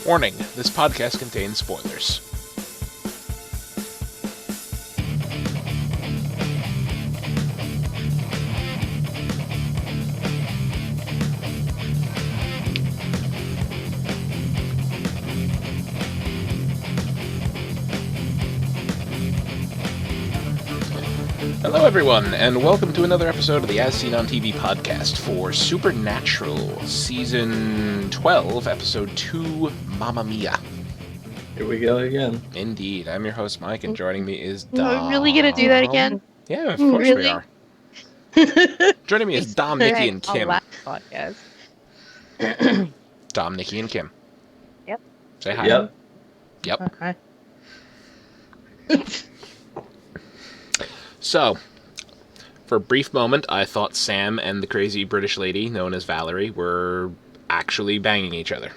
Warning, this podcast contains spoilers. Hello everyone, and welcome to another episode of the As Seen on TV podcast for Supernatural, Season 12, Episode 2, Mamma Mia. Here we go again. Indeed, I'm your host Mike, and joining me is Dom. Are we really gonna do that again? Yeah, of course we are. Joining me is Dom, Nikki, and Kim. Podcast. Dom, Nikki, and Kim. Yep. Say hi. Yep. Hi. So, for a brief moment, I thought Sam and the crazy British lady, known as Valerie, were actually banging each other.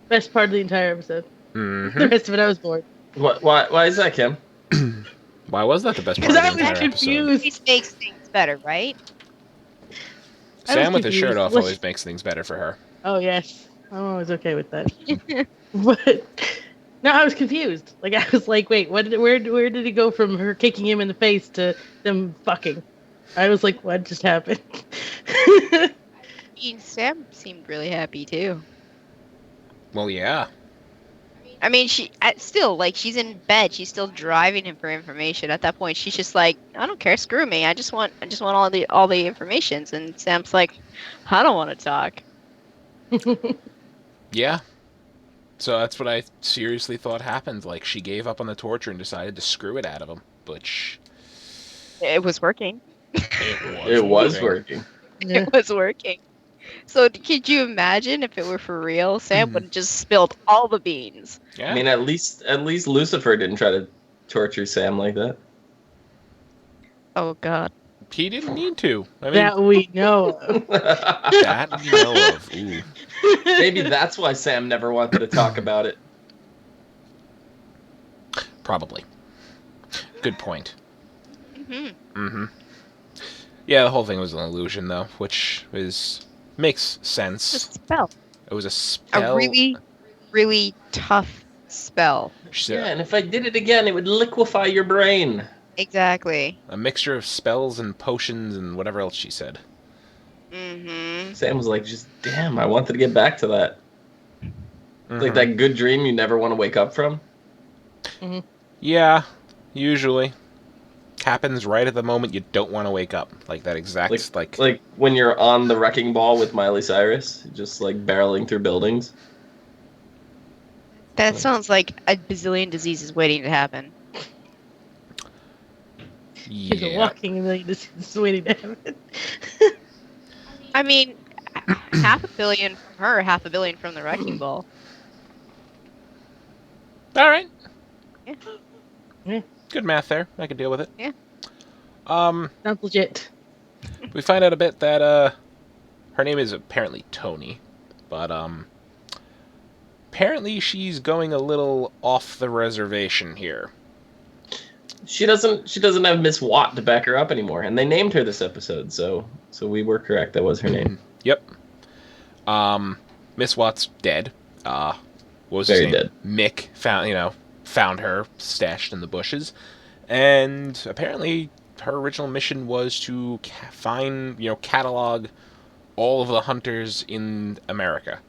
Best part of the entire episode. Mm-hmm. The rest of it, I was bored. Why is that, Kim? Why was that the best part Because of I the was entire confused. episode? This makes things better, right? Sam with his shirt confused. off Was always makes things better for her. Oh yes, I'm always okay with that. But no, I was confused. Like I was like, wait, where did it go from her kicking him in the face to them fucking? I was like, what just happened? Sam seemed really happy too. Well, yeah. I mean, she's in bed. She's still driving him for information. At that point, she's just like, I don't care, screw me. I just want all the informations. And Sam's like, I don't want to talk. Yeah. So that's what I seriously thought happened. Like, she gave up on the torture and decided to screw it out of him. Which... It was working. It was working. Yeah. It was working. So could you imagine if it were for real? Sam would have just spilled all the beans. Yeah. I mean, at least Lucifer didn't try to torture Sam like that. Oh God. He didn't need to. I mean, That we know of. that we know of. Ooh. Maybe that's why Sam never wanted to talk about it. Probably. Good point. Mm-hmm. Mm-hmm. Yeah, the whole thing was an illusion, though, which makes sense. Just a spell. It was a spell. A really, really tough spell. Yeah, and if I did it again, it would liquefy your brain. Exactly. A mixture of spells and potions and whatever else she said. Mm-hmm. Sam was like, just damn, I wanted to get back to that. Mhm. Like that good dream you never want to wake up from. Yeah, usually. Happens right at the moment you don't want to wake up. Like that exact, Like when you're on the wrecking ball with Miley Cyrus, just like barreling through buildings. That sounds like a bazillion diseases waiting to happen. She's a Yeah. walking million diseases waiting to happen. I mean, 500 million from her, 500 million from the wrecking ball. Alright. Yeah. Yeah. Good math there. I can deal with it. Yeah. Sounds legit. We find out a bit that, her name is apparently Tony, but, apparently she's going a little off the reservation here. She doesn't have Miss Watt to back her up anymore, and they named her this episode, so we were correct. That was her name. Yep. Miss Watt's dead. What was Very his name? dead. Mick found her stashed in the bushes, and apparently her original mission was to catalog all of the hunters in America.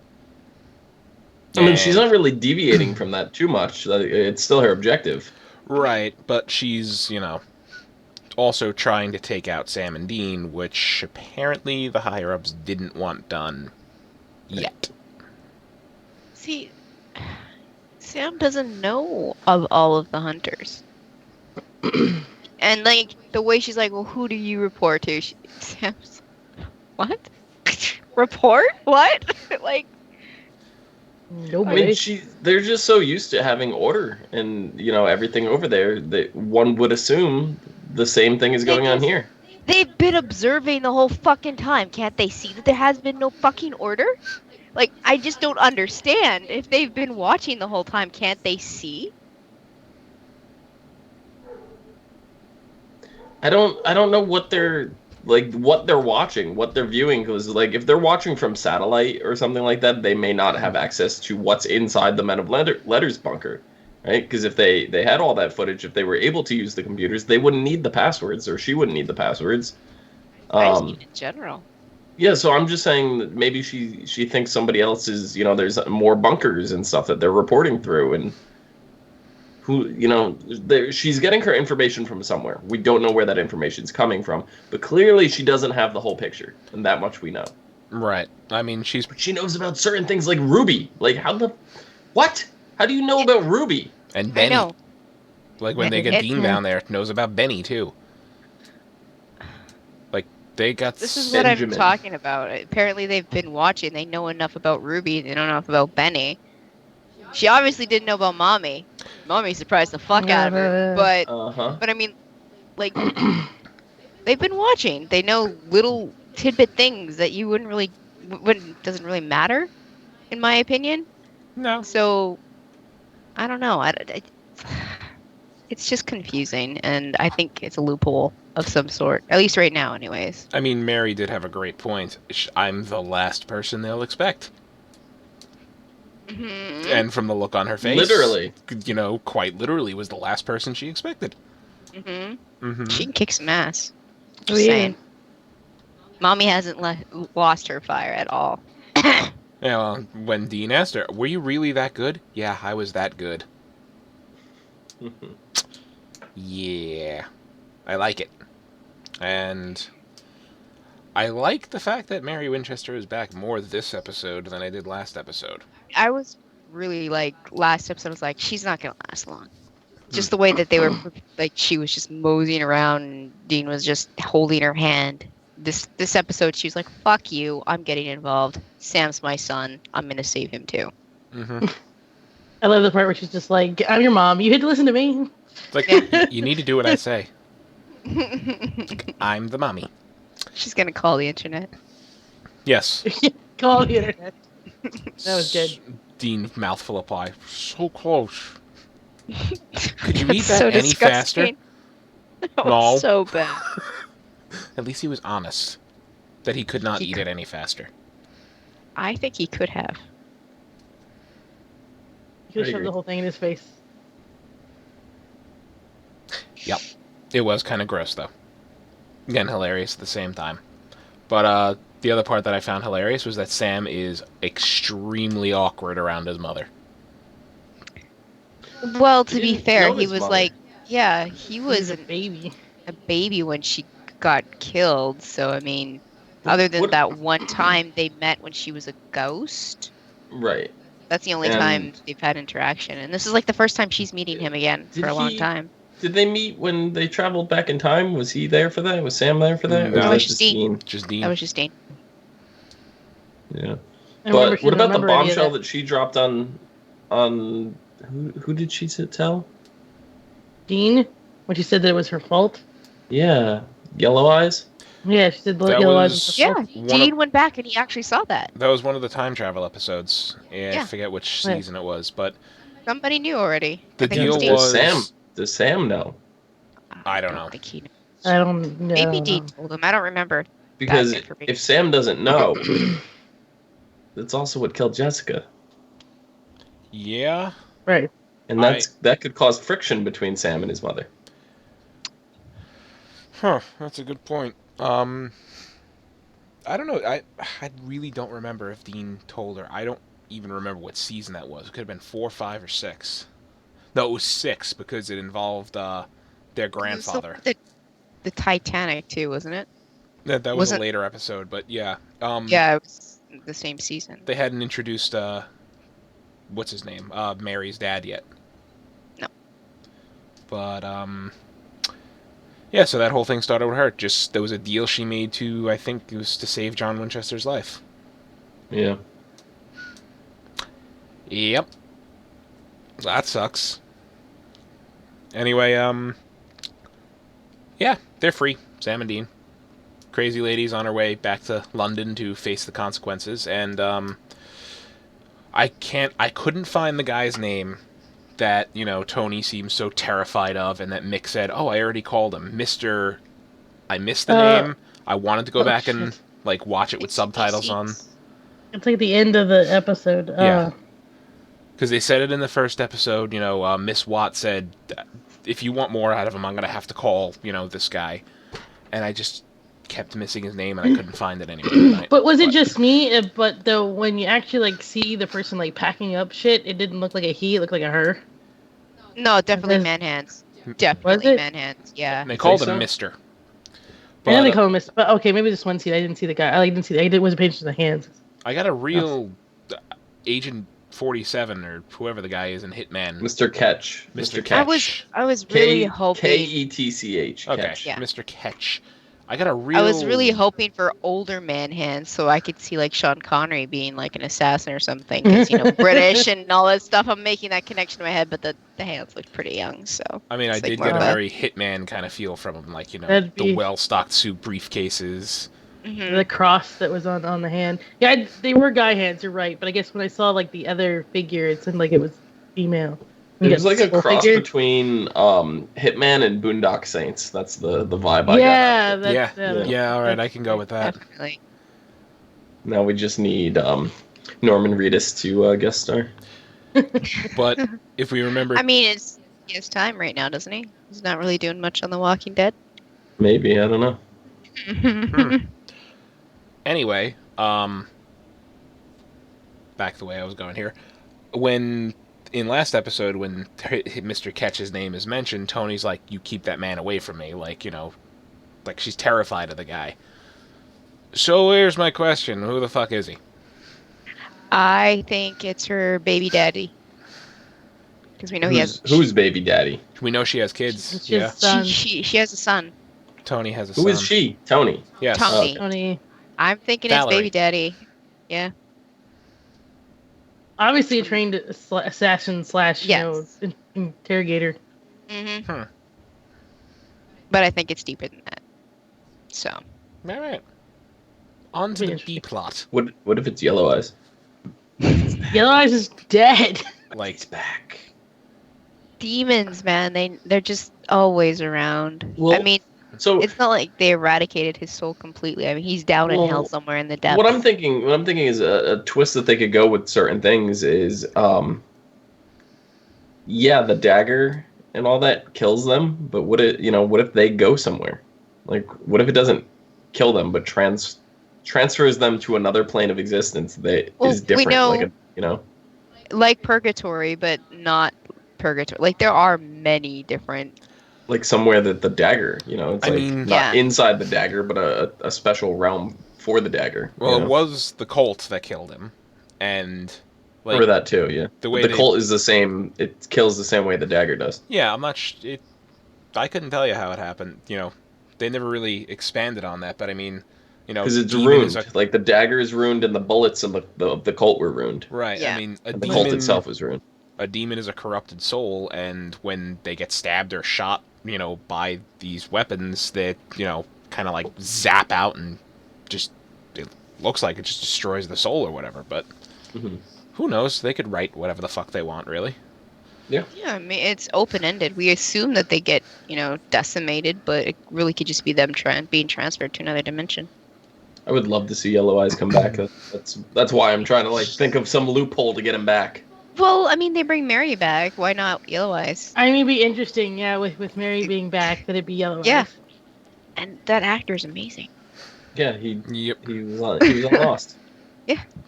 I mean, she's not really deviating from that too much. It's still her objective. Right, but she's, also trying to take out Sam and Dean, which apparently the higher-ups didn't want done yet. See, Sam doesn't know of all of the hunters. And, like, the way she's like, well, who do you report to? Sam's, what? Report? What? Like, I Nobody. mean, they're just so used to having order and, everything over there that one would assume the same thing is going on here. they've been observing the whole fucking time. Can't they see that there has been no fucking order? Like, I just don't understand. If they've been watching the whole time, can't they see? I don't know what they're like what they're watching, what they're viewing. Because like if they're watching from satellite or something like that, they may not have access to what's inside the Men of Letters bunker, right? Because if they had all that footage, if they were able to use the computers, they wouldn't need the passwords, or she wouldn't need the passwords. I just mean in general. Yeah, so I'm just saying that maybe she thinks somebody else is, there's more bunkers and stuff that they're reporting through, and who, she's getting her information from somewhere. We don't know where that information's coming from, but clearly she doesn't have the whole picture, and that much we know. Right. I mean, But she knows about certain things like Ruby. Like, what? How do you know about Ruby? And Benny. I know. Like, when they get Dean down there, knows about Benny, too. Like, they got This is Benjamin. what I'm talking about. Apparently they've been watching. They know enough about Ruby. They know enough about Benny. She obviously didn't know about Mommy. Mommy surprised the fuck out of her. But I mean, like, they've been watching. They know little tidbit things that you doesn't really matter, in my opinion. No. So, I don't know. It's just confusing, and I think it's a loophole of some sort. At least right now, anyways. I mean, Mary did have a great point. I'm the last person they'll expect. Mm-hmm. And from the look on her face, Literally, quite literally, was the last person she expected. Mm-hmm. Mm-hmm. She can kick some ass. Oh, Just yeah. saying. Mommy hasn't lost her fire at all. Yeah, well, when Dean asked her, "Were you really that good?" Yeah, I was that good. Yeah, I like it, and I like the fact that Mary Winchester is back more this episode than I did last episode. I was really last episode was like, she's not gonna last long. Just the way that they were, she was just moseying around and Dean was just holding her hand. This episode, she was like, fuck you, I'm getting involved. Sam's my son, I'm gonna save him too. Mm-hmm. I love the part where she's just like, I'm your mom, you had to listen to me. It's like, you need to do what I say. I'm the mommy. She's gonna call the internet. Yes. Call the internet. That was good. Dean, mouthful of pie. So close. Could you eat That's that so any faster? disgusting. That No. was so bad. At least he was honest that he could not eat it any faster. I think he could have. You could I have shoved agree. the whole thing in his face. Yep. It was kind of gross, though. Again, hilarious at the same time. But the other part that I found hilarious was that Sam is extremely awkward around his mother. Well, to He be didn't fair, know he his was mother. he was a baby. a baby when she got killed. So, I mean, other than What- that one time they met when she was a ghost, Right. that's the only And- time they've had interaction. And this is like the first time she's meeting him again Did for a long he- time. Did they meet when they traveled back in time? Was he there for that? Was Sam there for that? No. Or That was was that just Dean. Dean? Just Dean. That was just Dean. Yeah. I remember But she what didn't about the remember any of bombshell that. that she dropped on who did she tell? Dean, when she said that it was her fault. Yeah, Yellow Eyes. Yeah, she said That Yellow Eyes was- was her Yeah, fault. One Dean of- went back and he actually saw that. That was one of the time travel episodes. Yeah, I Yeah. forget which Yeah. season it was, but Somebody knew already. The I think it deal Dean. was- Does Sam know? I don't know. think he knows. I don't know. Maybe Dean told him. I don't remember. Because information. if Sam doesn't know, that's also what killed Jessica, yeah. Right. and that could cause friction between Sam and his mother. Huh, that's a good point. I don't know. I really don't remember if Dean told her. I don't even remember what season that was. It could have been 4, 5, or 6. No, it was 6 because it involved their grandfather. The Titanic too, wasn't it? That was a wasn't- later episode, but yeah. Yeah, it was the same season. They hadn't introduced what's his name? Mary's dad yet. No. But yeah, so that whole thing started with her. Just there was a deal she made to, I think it was to save John Winchester's life. Yeah. Yep. That sucks. Anyway, yeah, they're free. Sam and Dean. Crazy lady's on her way back to London to face the consequences, and I couldn't find the guy's name that, Tony seems so terrified of, and that Mick said, "Oh, I already called him, Mr." I missed the name. I wanted to go Oh, back and shit. like watch it with subtitles on. It's like the end of the episode. Yeah. Because they said it in the first episode, Miss Watt said, if you want more out of him, I'm going to have to call, this guy. And I just kept missing his name, and I couldn't find it anywhere tonight. But was it just me? But though, when you actually like see the person like packing up shit, it didn't look like a he. It looked like a her. No, definitely Was- man hands. Was Definitely it? man hands. Yeah. And they called so? him Mister. I know they But call him Miss. But okay, maybe this one scene I didn't see the guy. I didn't see. Wasn't paying attention to the hands. I got a real Agent 47 or whoever the guy is in Hitman. Mr. Ketch. Mr. I Ketch. was really hoping. Ketch. Okay, Ketch. Yeah. Mr. Ketch. I got a real. I was really hoping for older man hands so I could see like Sean Connery being like an assassin or something because British and all that stuff. I'm making that connection in my head, but the hands look pretty young. So I mean, I it's like did more get a of a- very Hitman kind of feel from him, like That'd the be- well-stocked suit briefcases. Mhm. The cross that was on the hand. Yeah, they were guy hands. You're right. But I guess when I saw like the other figure, it seemed like it was female. It was like a Skull cross figure. between Hitman and Boondock Saints. That's the vibe I Yeah, got. that's, Yeah, all right, I can go with that. Definitely. Now we just need Norman Reedus to guest star. But if we remember, I mean, he has time right now, doesn't he? He's not really doing much on The Walking Dead. Maybe, I don't know. anyway, back the way I was going here. When in last episode, when Mr. Ketch's name is mentioned, Tony's like, "You keep that man away from me," like like she's terrified of the guy. So here's my question: who the fuck is he? I think it's her baby daddy. Because we know he has. Who's baby daddy? We know she has kids. It's Yeah, just son. She has a son, Tony has a Who son. is she? Tony. Yes. Tony. Tony. I'm thinking Valerie. it's baby daddy. Yeah. Obviously a trained assassin slash Yes. Interrogator. hmm But I think it's deeper than that. So. All right. On to Be the interesting. B plot. What if it's Yellow Eyes? Yellow Eyes is dead. Like, He's back. Demons, man, they're just always around. Well, I mean, So it's not like they eradicated his soul completely. I mean, he's down in hell somewhere in the depths. what I'm thinking is a twist that they could go with certain things is, yeah, the dagger and all that kills them, but what if they go somewhere? Like, what if it doesn't kill them, but transfers them to another plane of existence that Well, is we different? know- Like Like purgatory, but not purgatory. Like there are many different. like somewhere that the dagger, it's I like mean- not Yeah. inside the dagger, but a special realm for the dagger. well, you know? it was the Colt that killed him, and Or that too, yeah. the way the they- Colt is the same. It kills the same way the dagger does. Yeah, I'm not. I couldn't tell you how it happened. They never really expanded on that. But I mean, Because it's demon ruined. is a- Like the dagger is ruined, and the bullets and the Colt were ruined. right. Yeah. I mean, And the Colt itself was ruined. a demon is a corrupted soul, and when they get stabbed or shot, by these weapons, that kind of like zap out and just it looks like it just destroys the soul or whatever. But Mhm. who knows? They could write whatever the fuck they want, really. Yeah, I mean it's open ended. We assume that they get decimated, but it really could just be them being transferred to another dimension. I would love to see Yellow Eyes come back. That's why I'm trying to think of some loophole to get him back. Well, I mean they bring Mary back. Why not Yellow Eyes? I mean, it'd be interesting, yeah, with Mary being back, that it'd be Yellow Eyes. Yeah. And that actor is amazing. Yeah, he Yep. was on Lost.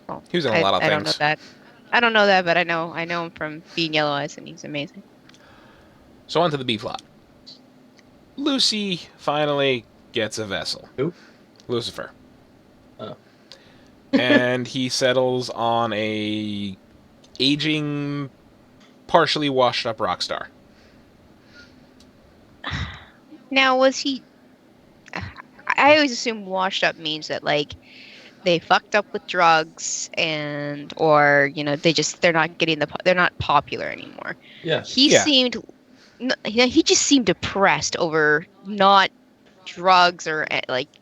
Well, He was in a lot of I don't know things. that. I don't know that, but I know him from being Yellow Eyes, and he's amazing. So on to the B plot. Lucy finally gets a vessel. Who? Lucifer. Oh. And he settles on a aging, partially washed up rock star. Now, was he? I always assume washed up means that like they fucked up with drugs or they're not getting they're not popular anymore. Yeah. He Yeah. seemed, he just seemed depressed over not drugs or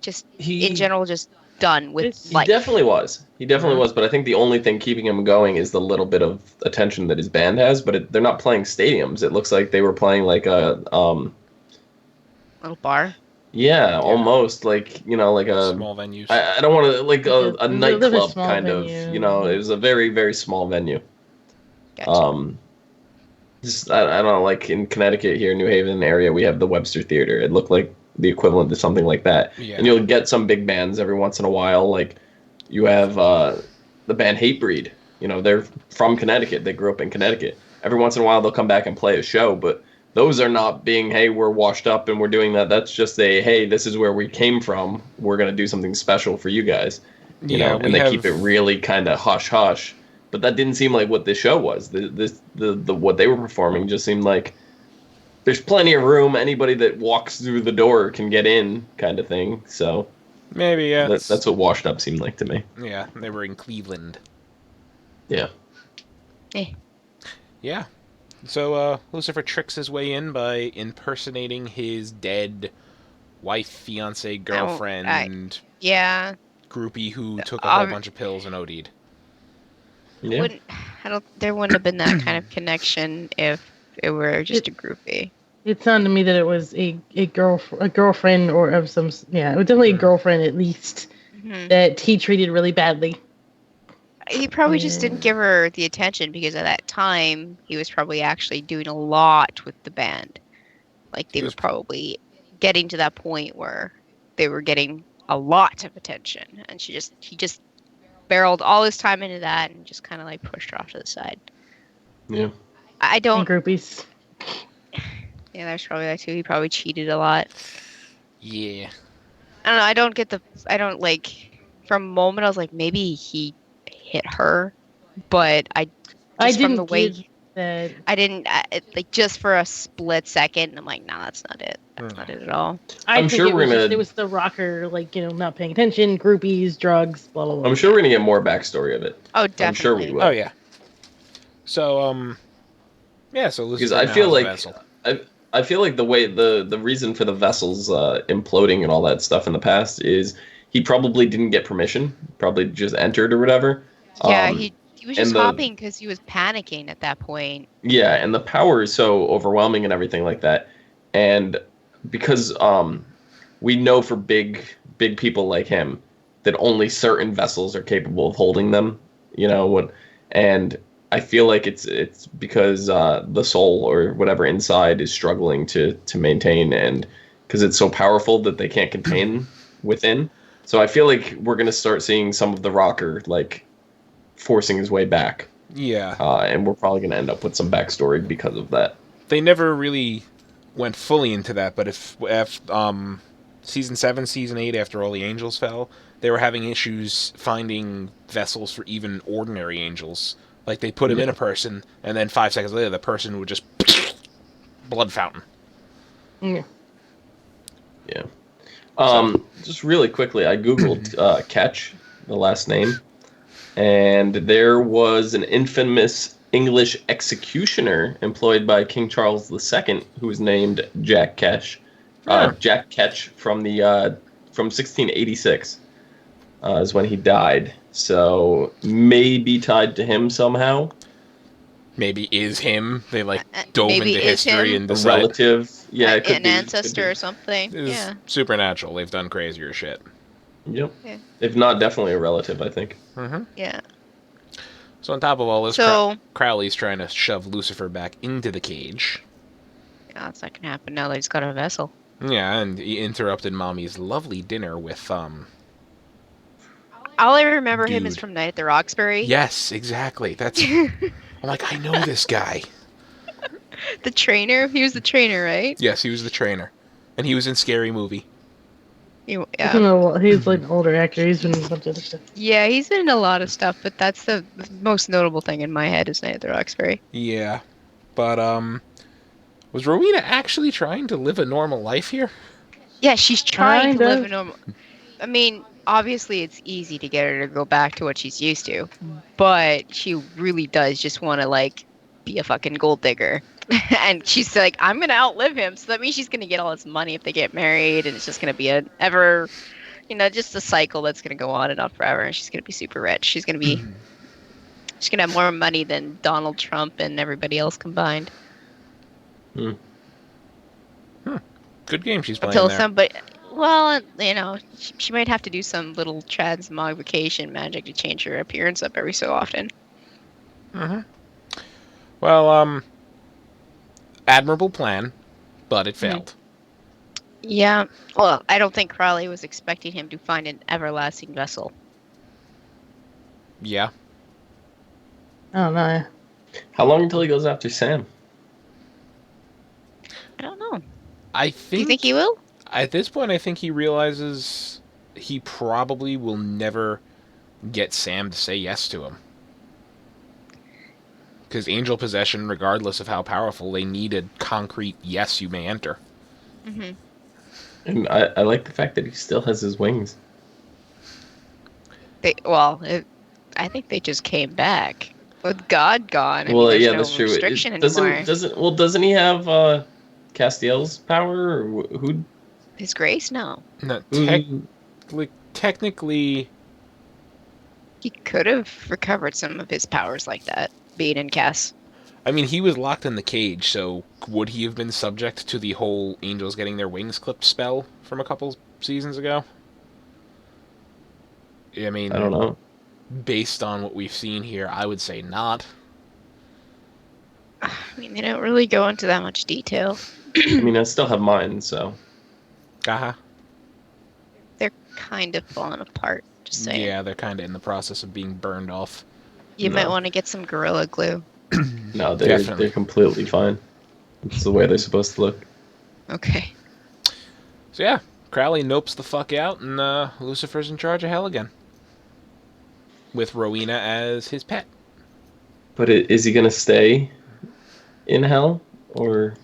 just in general just done with He life. definitely was. He definitely was. But I think the only thing keeping him going is the little bit of attention that his band has. But they're not playing stadiums. It looks like they were playing like a Little bar. Yeah, almost like like a. Small venues. I don't want to like a They live in nightclub small kind of. venue. It was a very very small venue. Gotcha. Just I don't know, like in Connecticut here, New Haven area, we have the Webster Theater. It looked like the equivalent to something like that. Yeah. And you'll get some big bands every once in a while. Like you have the band Hatebreed. They're from Connecticut. They grew up in Connecticut. Every once in a while, they'll come back and play a show, but those are not being, hey, we're washed up and we're doing that. That's just a, hey, this is where we came from. We're gonna do something special for you guys. Yeah, And they keep it really kind of hush hush. But that didn't seem like what this show was. The what they were performing just seemed like there's plenty of room. Anybody that walks through the door can get in, kind of thing. So maybe, yeah. that's what washed up seemed like to me. Yeah, they were in Cleveland. Yeah. Yeah. So Lucifer tricks his way in by impersonating his dead wife, fiance, girlfriend, Yeah. groupie who took a whole bunch of pills and OD'd. Yeah. There wouldn't have been that kind of connection if it were just a groupie. It sounded to me that it was a girlfriend or of some. Yeah, it was definitely a girlfriend at least that he treated really badly. He probably just didn't give her the attention because at that time he was probably actually doing a lot with the band. Like they were probably getting to that point where they were getting a lot of attention, and he just barreled all his time into that and just kind of like pushed her off to the side. Yeah. I don't. And groupies. Yeah, there's probably that too. He probably cheated a lot. Yeah. I don't know. I don't like. From a moment, I was like, maybe he hit her, but I didn't from the way get that. I didn't like just for a split second. I'm like, no, that's not it. That's not it at all. I'm sure we're gonna. It was the rocker, like not paying attention, groupies, drugs, blah blah blah. I'm sure we're gonna get more backstory of it. Oh, definitely. I'm sure we will. Oh yeah. So yeah. So Lucifer because I feel now has a like vessel. I feel like the way the reason for the vessels imploding and all that stuff in the past is he probably didn't get permission, probably just entered or whatever. Yeah, he was just and hopping because he was panicking at that point. Yeah, and the power is so overwhelming and everything like that. And because we know for big people like him that only certain vessels are capable of holding them, and I feel like it's because the soul or whatever inside is struggling to maintain, and because it's so powerful that they can't contain within. So I feel like we're gonna start seeing some of the rocker like forcing his way back. Yeah. And we're probably going to end up with some backstory because of that. They never really went fully into that, but if season 7, season 8, after all the angels fell, they were having issues finding vessels for even ordinary angels. Like they put him in a person, and then 5 seconds later, the person would just blood fountain. Yeah. Yeah. Just really quickly, I googled Ketch, the last name. And there was an infamous English executioner employed by King Charles II who was named Jack Ketch. Jack Ketch from 1686 is when he died. So maybe tied to him somehow. Maybe is him. They dove into history and a decided relative. Yeah, it could an be, ancestor or something. It's supernatural. They've done crazier shit. Yep. Yeah. If not, definitely a relative, I think. Mm-hmm. Yeah. So on top of all this, Crowley's trying to shove Lucifer back into the cage. Yeah, that's not gonna happen now that he's got a vessel. Yeah, and he interrupted Mommy's lovely dinner with All I remember him is Dude. from Night at the Roxbury. Yes, exactly. That's. I'm like, I know this guy. The trainer. He was the trainer, right? Yes, he was the trainer, and he was in Scary Movie. He's like an older actor. He's been in a bunch of other stuff. Yeah, he's been in a lot of stuff, but that's the most notable thing in my head is Night at the Roxbury. Yeah, but was Rowena actually trying to live a normal life here? Yeah, she's trying to Kind live of. a normal. I mean, obviously it's easy to get her to go back to what she's used to, but she really does just want to be a fucking gold digger. And she's like, I'm gonna outlive him, so that means she's gonna get all this money if they get married, and it's just gonna be just a cycle that's gonna go on and on forever. And she's gonna be super rich. She's gonna have more money than Donald Trump and everybody else combined. Good game she's playing Until there. somebody, Well, you know, she might have to do some little transmogrification magic to change her appearance up every so often. Well, admirable plan, but it failed. Yeah. Well, I don't think Crowley was expecting him to find an everlasting vessel. Yeah. I don't know. How long until he goes after Sam? I don't know. I Do think you think he will? at this point, I think he realizes he probably will never get Sam to say yes to him. Because angel possession, regardless of how powerful, they need a concrete yes, you may enter. Mm-hmm. And I like the fact that he still has his wings. I think they just came back with God gone. I Well, mean, there's yeah, no that's true. restriction It anymore. doesn't he have Castiel's power, or who? His grace? No. No, who technically, He could have recovered some of his powers like that, being in Cass. I mean, he was locked in the cage, so would he have been subject to the whole angels getting their wings clipped spell from a couple seasons ago? I mean, I don't know. based on what we've seen here, I would say not. I mean, they don't really go into that much detail. I mean, I still have mine, so Uh-huh. They're kind of falling apart, just saying. Yeah, they're kind of in the process of being burned off. You might No. want to get some Gorilla Glue. no, they're Definitely. completely fine. It's the way they're supposed to look. Okay. So yeah, Crowley nopes the fuck out, and Lucifer's in charge of hell again. With Rowena as his pet. But is he gonna stay in hell, or?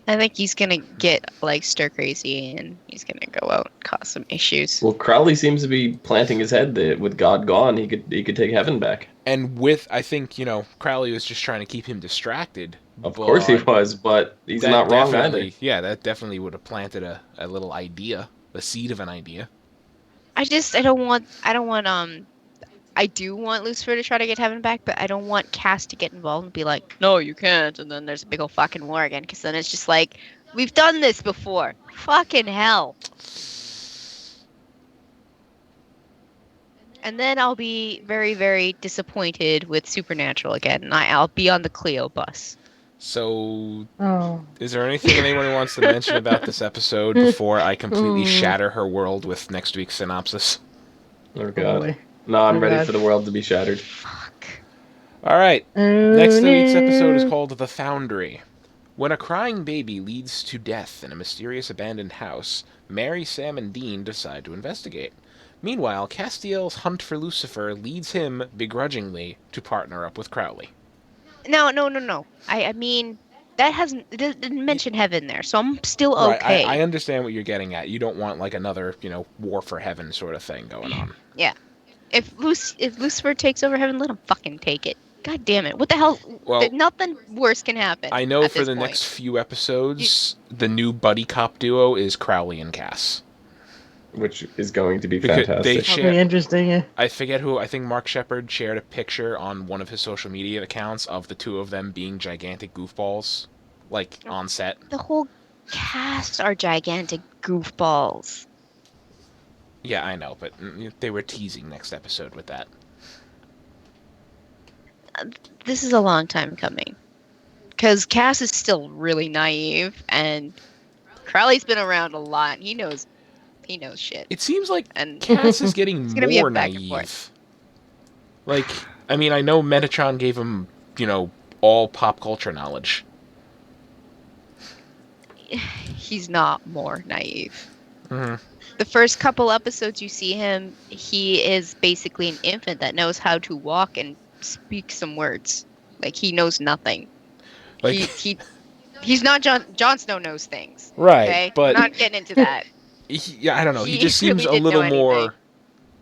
I think he's gonna get like stir crazy and he's gonna go out and cause some issues. Well, Crowley seems to be planting his head that with God gone, he could take heaven back. And I think, Crowley was just trying to keep him distracted. Of course he was, but he's that not wrong definitely, either. yeah, that definitely would have planted a little idea, a seed of an idea. I do want Lucifer to try to get heaven back, but I don't want Cass to get involved and be like, no, you can't, and then there's a big old fucking war again, because then it's just like, we've done this before. Fucking hell. And then I'll be very, very disappointed with Supernatural again, and I'll be on the Cleo bus. So, Oh. is there anything anyone wants to mention about this episode before I completely shatter her world with next week's synopsis? Oh God. boy. No, I'm Oh, ready God. for the world to be shattered. Fuck. All right. Oh, Next week's no. episode is called The Foundry. When a crying baby leads to death in a mysterious abandoned house, Mary, Sam, and Dean decide to investigate. Meanwhile, Castiel's hunt for Lucifer leads him, begrudgingly, to partner up with Crowley. No. I mean, it didn't mention heaven there, so I'm still okay. Right, I understand what you're getting at. You don't want, like, another, war for heaven sort of thing going on. Yeah. If Lucifer takes over heaven, let him fucking take it. God damn it. What the hell? Well, Nothing worse can happen. I know at for this the point. next few episodes, the new buddy cop duo is Crowley and Cass. Which is going to be Because fantastic. they That'll share- be interesting. Yeah. I forget who. I think Mark Shepard shared a picture on one of his social media accounts of the two of them being gigantic goofballs, like on set. The whole cast are gigantic goofballs. Yeah, I know, but they were teasing next episode with that. This is a long time coming. Because Cass is still really naive, and Crowley's been around a lot. He knows shit. It seems like And Cass is getting It's gonna be a more back and naive. forth. Like, I mean, I know Metatron gave him, all pop culture knowledge. he's not more naive. hmm The first couple episodes you see him, he is basically an infant that knows how to walk and speak some words. Like, he knows nothing. Like, He's not Jon Snow knows things. right, Okay? but We're not getting into that. I don't know. He he just seems really a didn't know little more. anything.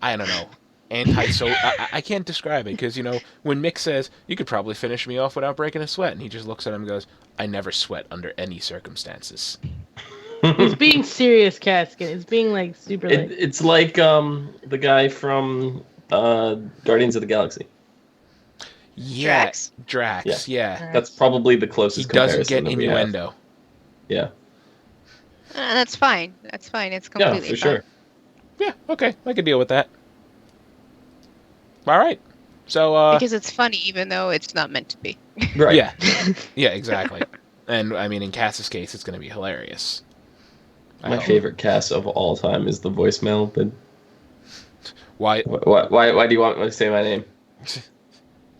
I don't know. Anti-so. I can't describe it because when Mick says you could probably finish me off without breaking a sweat, and he just looks at him and goes, "I never sweat under any circumstances." He's being serious, Casket. It's being like super. It's like the guy from Guardians of the Galaxy. Yeah, Drax? Yeah. That's probably the He closest doesn't comparison get that we have. innuendo. Yeah. That's fine. That's fine. It's Yeah, completely for fine. sure. Yeah, okay, I can deal with that. All right. So, Because it's funny, even though it's not meant to be. Right. yeah, yeah, exactly. And I mean, in Cass's case, it's going to be hilarious. I My hope. favorite cast of all time is the voicemail. But Why? why do you want me to say my name?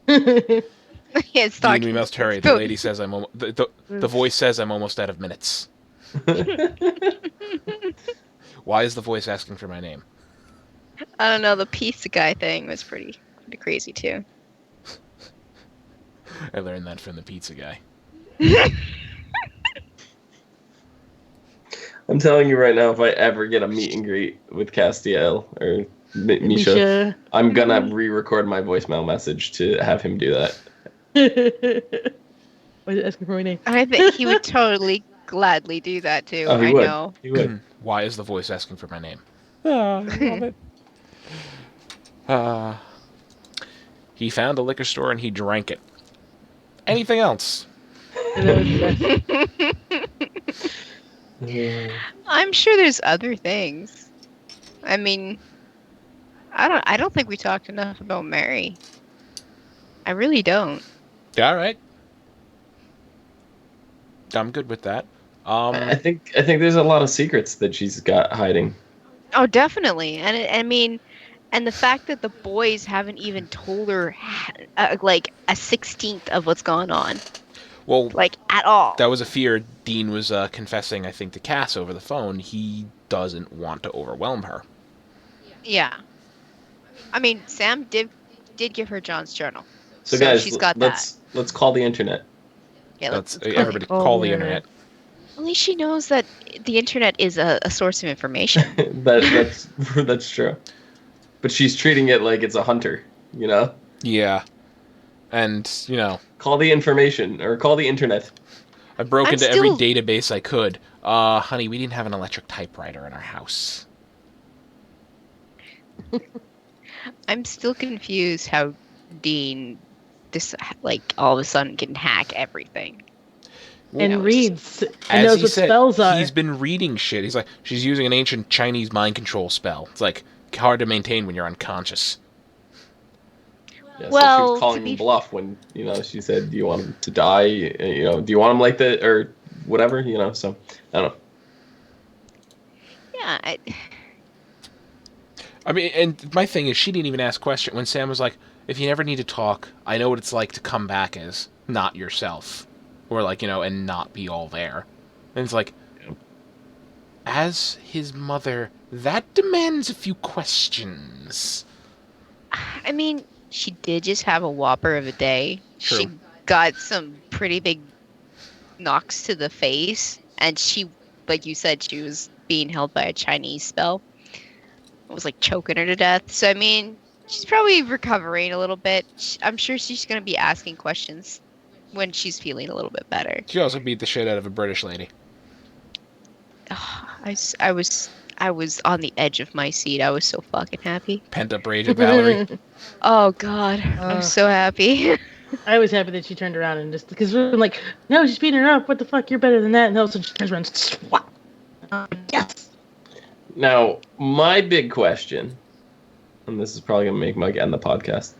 It's Dean, talking. we must hurry. The lady says I'm almost. The voice says I'm almost out of minutes. Why is the voice asking for my name? I don't know. The pizza guy thing was pretty crazy too. I learned that from the pizza guy. I'm telling you right now, if I ever get a meet and greet with Castiel or Misha, I'm gonna re-record my voicemail message to have him do that. Why is it asking for my name? I think he would totally gladly do that too. Oh, he I would. know. He would. Why is the voice asking for my name? Oh, I love it. He found a liquor store and he drank it. Anything else? I'm sure there's other things. I mean, I don't think we talked enough about Mary. I really don't. All right. I'm good with that. I think there's a lot of secrets that she's got hiding. Oh, definitely. And I mean, and the fact that the boys haven't even told her like a 16th of what's going on, well, like at all. That was a fear Dean was confessing, I think, to Cass over the phone. He doesn't want to overwhelm her. Yeah. I mean, Sam did give her John's journal. So guys, she's got let's call the internet. Yeah, let's everybody call the internet. At least she knows that the internet is a source of information. That's true. But she's treating it like it's a hunter, you know? Yeah. And, you know, call the information or call the internet. I broke into every database I could. Honey, we didn't have an electric typewriter in our house. I'm still confused how Dean all of a sudden can hack everything. And reads and knows what spells are. He's been reading shit. He's like, she's using an ancient Chinese mind control spell. It's like hard to maintain when you're unconscious. Yeah, so she was calling him bluff when, you know, she said, do you want him to die? You know, do you want him like that or whatever, you know? So, I don't know. Yeah. I mean, and my thing is, she didn't even ask question when Sam was like, if you never need to talk, I know what it's like to come back as not yourself. Or like, you know, and not be all there. And it's like, as his mother, that demands a few questions. I mean, she did just have a whopper of a day. True. She got some pretty big knocks to the face. And she, like you said, she was being held by a Chinese spell. It was like choking her to death. So, I mean, she's probably recovering a little bit. I'm sure she's going to be asking questions when she's feeling a little bit better. She also beat the shit out of a British lady. Oh, I was on the edge of my seat. I was so fucking happy. Pent up rage at Valerie. Oh God, I'm so happy. I was happy that she turned around and just because we're like, no, she's beating her up. What the fuck? You're better than that. And all of a sudden she turns around and swat. Yes. Now, my big question, and this is probably gonna make Mike end the podcast.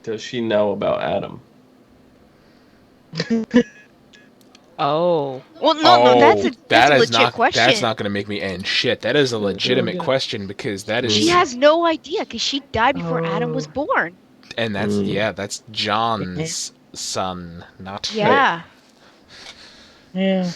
Does she know about Adam? Oh. Well, no, that's a legit question. That's not going to make me end shit. That is a legitimate question because that is... She has no idea because she died before Adam was born. And that's, that's John's son, not... Yeah. Yeah.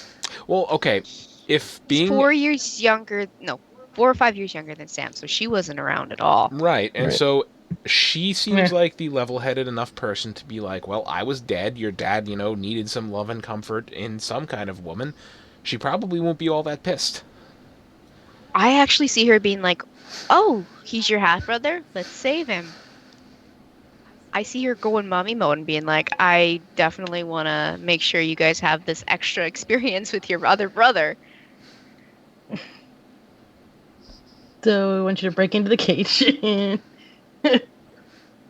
Well, okay, if being... 4 years younger, no, 4 or 5 years younger than Sam, so she wasn't around at all. Right, and so... She seems like the level-headed enough person to be like, well, I was dead. Your dad, you know, needed some love and comfort in some kind of woman. She probably won't be all that pissed. I actually see her being like, oh, he's your half-brother? Let's save him. I see her going mommy mode and being like, I definitely want to make sure you guys have this extra experience with your other brother. So I want you to break into the cage and...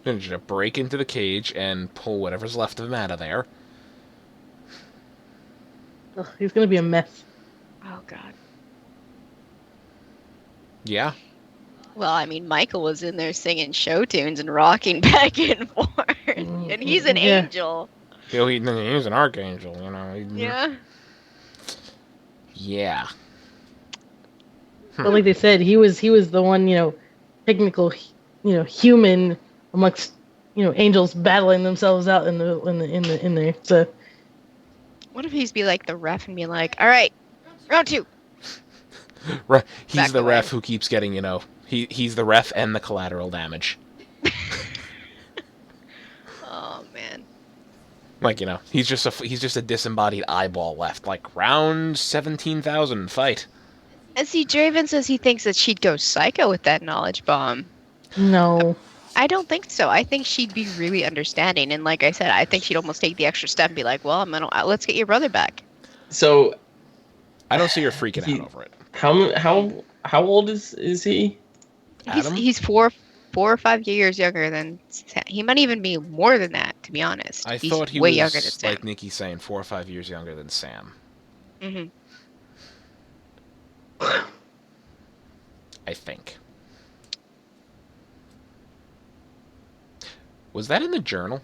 And just break into the cage and pull whatever's left of him out of there. Ugh, he's gonna be a mess. Oh God. Yeah. Well, I mean, Michael was in there singing show tunes and rocking back and forth, and he's an Yeah. angel. He's an archangel, Yeah. Yeah. But like they said, he was the one, technical, human amongst, angels battling themselves out in there. So What if he's be like the ref and be like, "All right, round 2." Right. He's Back the away. ref who keeps getting, he's the ref and the collateral damage. Oh man. Like, he's just a disembodied eyeball left. Like, round 17,000, fight. And see, Draven says he thinks that she'd go psycho with that knowledge bomb. no. I don't think so. I think she'd be really understanding, and like I said, I think she'd almost take the extra step and be like, "Well, let's get your brother back." So I don't see her freaking out over it. how old is he? Adam? He's 4 or 5 years younger than Sam. He might even be more than that, to be honest. I He's thought he way was, younger than Sam. like Nikki saying, 4 or 5 years younger than Sam. Hmm. I think. Was that in the journal?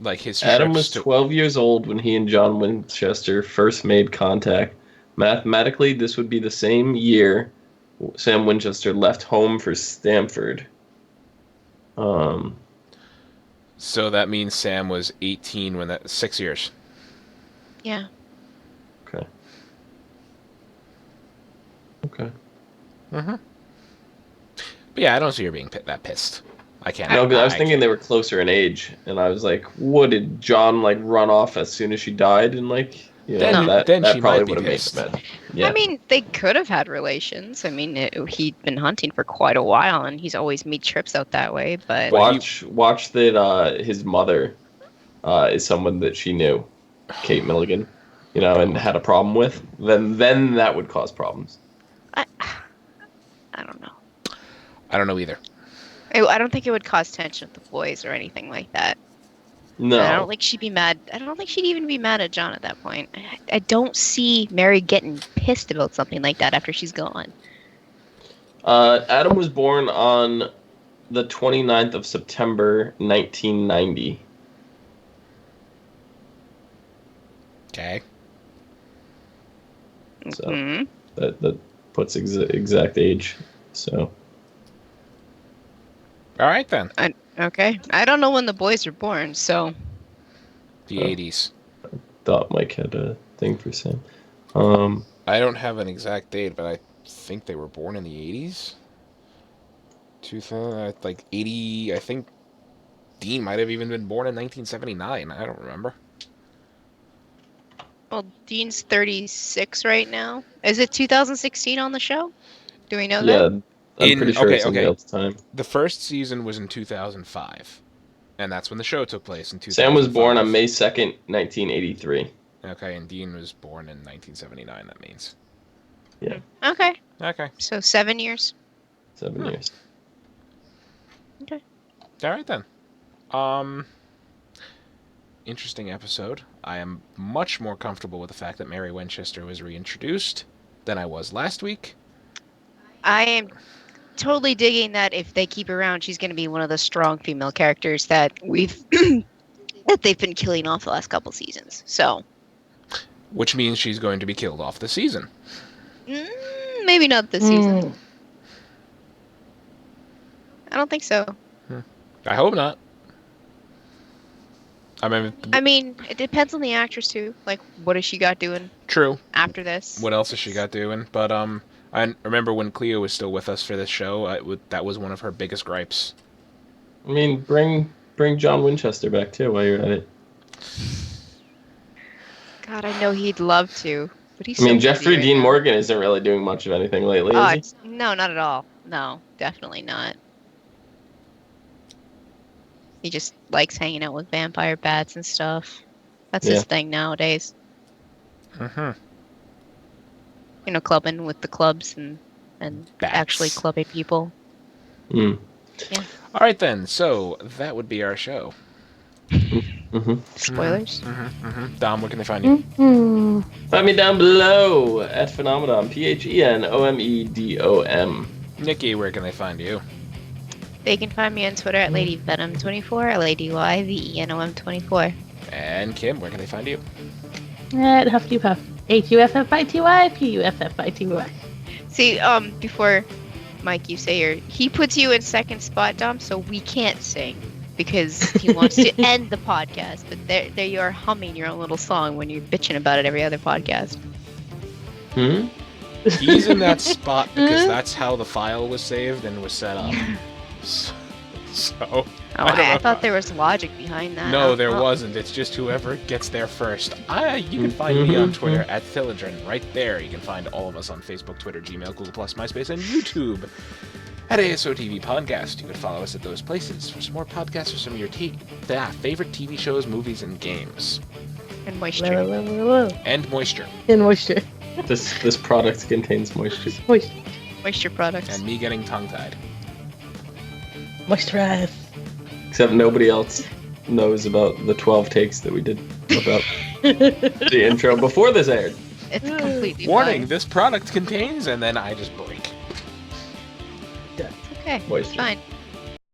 Like his Adam trips was to- 12 years old when he and John Winchester first made contact. Mathematically, this would be the same year Sam Winchester left home for Stanford. So that means Sam was 18 when 6 years. Yeah. Okay. Mm-hmm. But yeah, I don't see her being that pissed. I can't. No, because I was thinking can't. they were closer in age, and I was like, what, did John run off as soon as she died? And Then that she probably might be would have made pissed. them mad. Yeah. I mean, they could have had relations. I mean, he'd been hunting for quite a while, and he's always made trips out that way. But watch that his mother is someone that she knew, Kate Milligan, and had a problem with. Then that would cause problems. I don't know. I don't know either. I don't think it would cause tension with the boys or anything like that. No. And I don't think she'd be mad. I don't think she'd even be mad at John at that point. I don't see Mary getting pissed about something like that after she's gone. Adam was born on the 29th of September, 1990. Okay. So Mhm. that puts exact age. So All right then. Okay. I don't know when the boys were born, so The Oh. 80s. thought Mike had a thing for Sam. I don't have an exact date, but I think they were born in the 80s. 2000, like 80. I think Dean might have even been born in 1979. I don't remember. well, Dean's 36 right now. Is it 2016 on the show? Do we know Yeah, that? I'm pretty sure it's in okay. Gail's time. The first season was in 2005, and that's when the show took place in 2005. Sam was born on May 2nd, 1983. Okay, and Dean was born in 1979. That means. Okay. Okay. So 7 years. 7 years. Okay. All right then. Interesting episode. I am much more comfortable with the fact that Mary Winchester was reintroduced than I was last week. I am totally digging that if they keep her around, she's going to be one of the strong female characters that that they've been killing off the last couple seasons. So, Which means she's going to be killed off this season. maybe not this season. I don't think so. I hope not. I mean, it depends on the actress too. Like, what has she got doing True. after this? What else has she got doing? But I remember when Cleo was still with us for this show. That was one of her biggest gripes. I mean, bring John Winchester back too while you're at it. God, I know he'd love to, but he's. I mean, so busy Jeffrey right Dean now. Morgan isn't really doing much of anything lately, is he? No, not at all. No, definitely not. He just likes hanging out with vampire bats and stuff. That's his thing nowadays. Mm-hmm. Clubbing with the clubs and Bats. actually clubbing people. Mm. All right then. So that would be our show. Spoilers. Dom, where can they find you? Mm-hmm. Find me down below at Phenomenon, PHENOMEDOM. Nikki, where can they find you? They can find me on Twitter at LadyVenom24, LadyYVenom24. And Kim, where can they find you? At Huffy Puff. HUFFITY, PUFFITY. See, before Mike, you say he puts you in second spot, Dom, so we can't sing because he wants to end the podcast. But there you are humming your own little song when you're bitching about it every other podcast. He's in that spot because that's how the file was saved and was set up. So. I thought there was logic behind that. No, there wasn't. It's just whoever gets there first. You can find me on Twitter at Thilladrin. Right there, you can find all of us on Facebook, Twitter, Gmail, Google+, MySpace, and YouTube at ASOTV Podcast. You can follow us at those places for some more podcasts or some of your favorite TV shows, movies, and games. And moisture. And moisture. And moisture. This product contains moisture. Moisture products. And me getting tongue-tied. Moisturize. Except nobody else knows about the 12 takes that we did about the intro before this aired. It's completely Warning, fine. this product contains, and then I just break. It's okay. Moisture. It's fine.